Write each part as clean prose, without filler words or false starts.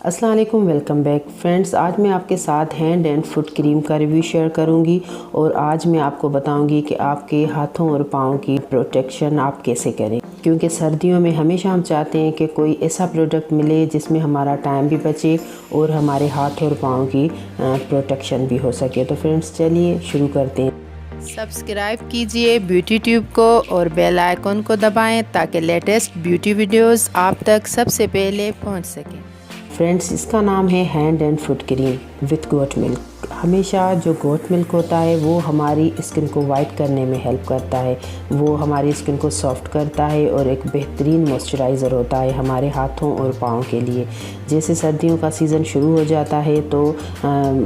अस्सलाम वालेकुम, welcome back friends. आज मैं आपके साथ हैंड एंड फुट क्रीम का रिव्यू शेयर करूंगी और आज मैं आपको बताऊंगी कि आपके हाथों और पाँव की प्रोटेक्शन आप कैसे करें, क्योंकि सर्दियों में हमेशा हम चाहते हैं कि कोई ऐसा प्रोडक्ट मिले जिसमें हमारा टाइम भी बचे और हमारे हाथ और पाँव की प्रोटेक्शन भी हो सके। तो फ्रेंड्स चलिए शुरू करते हैं। सब्सक्राइब कीजिए ब्यूटी ट्यूब को और बेल आइकन को दबाएं ताकि लेटेस्ट ब्यूटी वीडियोस आप तक सबसे पहले पहुंच सकें। फ्रेंड्स, इसका नाम है hand and foot cream with goat milk. हमेशा जो गोट मिल्क होता है वो हमारी स्किन को वाइट करने में हेल्प करता है, वो हमारी स्किन को सॉफ्ट करता है और एक बेहतरीन मॉइस्चराइज़र होता है हमारे हाथों और पाँव के लिए। जैसे सर्दियों का सीज़न शुरू हो जाता है तो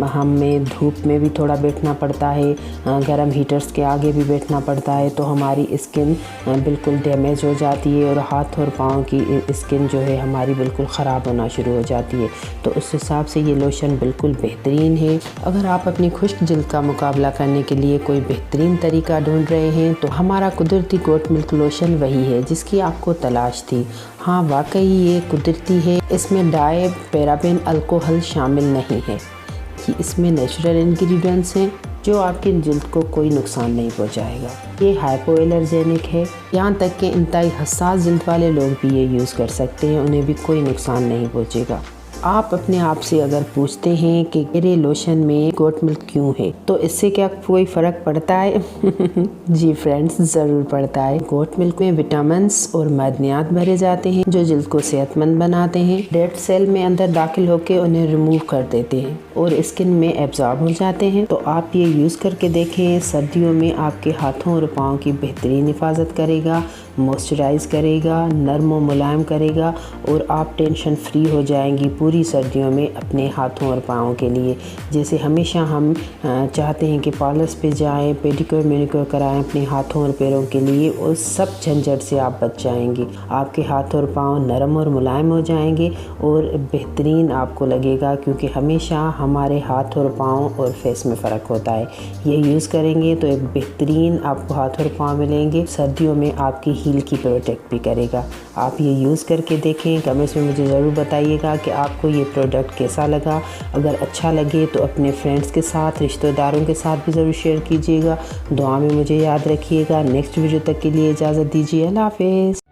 हमें धूप में भी थोड़ा बैठना पड़ता है, गर्म हीटर्स के आगे भी बैठना पड़ता है, तो हमारी स्किन बिल्कुल डैमेज हो जाती है और हाथ और पाँव की स्किन जो है हमारी बिल्कुल ख़राब होना शुरू हो जाती है। तो उस हिसाब से ये लोशन बिल्कुल बेहतरीन है। अगर आप अपनी खुश्क जिल्द का मुकाबला करने के लिए कोई बेहतरीन तरीका ढूंढ रहे हैं तो हमारा कुदरती गोट मिल्क लोशन वही है जिसकी आपको तलाश थी। हाँ, वाकई ये कुदरती है, इसमें डाई, पैराबेन, अल्कोहल शामिल नहीं है। कि इसमें नेचुरल इंग्रेडिएंट्स हैं जो आपकी जिल्द को कोई नुकसान नहीं पहुंचाएगा। ये हाइपो एलर्जेनिक है, यहाँ तक कि इंतहाई हसास जिल्द वाले लोग भी ये यूज़ कर सकते हैं, उन्हें भी कोई नुकसान नहीं पहुंचेगा। आप अपने आप से अगर पूछते हैं कि मेरे लोशन में गोट मिल्क क्यों है, तो इससे क्या कोई फ़र्क पड़ता है? जी फ्रेंड्स, ज़रूर पड़ता है। गोट मिल्क में विटामिन्स और मादनियात भरे जाते हैं जो जिल्द को सेहतमंद बनाते हैं, डेड सेल में अंदर दाखिल होकर उन्हें रिमूव कर देते हैं और स्किन में एब्जॉर्ब हो जाते हैं। तो आप ये यूज़ करके देखें, सर्दियों में आपके हाथों और पाँव की बेहतरीन हिफाजत करेगा, मॉइस्चराइज़ करेगा, नरम और मुलायम करेगा और आप टेंशन फ्री हो जाएंगी पूरी सर्दियों में अपने हाथों और पाँव के लिए। जैसे हमेशा हम चाहते हैं कि पार्लर्स पे जाएं, पेडिक्योर मैनिक्योर कराएं अपने हाथों और पैरों के लिए, उस सब झंझट से आप बच जाएंगे। आपके हाथ और पाँव नरम और मुलायम हो जाएंगे और बेहतरीन आपको लगेगा, क्योंकि हमेशा हमारे हाथ और पाँव और फेस में फ़र्क होता है। ये यूज़ करेंगे तो एक बेहतरीन आपको हाथ और पाँव मिलेंगे, सर्दियों में आपकी हील की प्रोटेक्ट भी करेगा। आप ये यूज़ करके देखें, कमेंट्स में मुझे ज़रूर बताइएगा कि आपको ये प्रोडक्ट कैसा लगा। अगर अच्छा लगे तो अपने फ्रेंड्स के साथ, रिश्तेदारों के साथ भी ज़रूर शेयर कीजिएगा। दुआ में मुझे याद रखिएगा। नेक्स्ट वीडियो तक के लिए इजाज़त दीजिए। अल्लाह हाफ़िज़।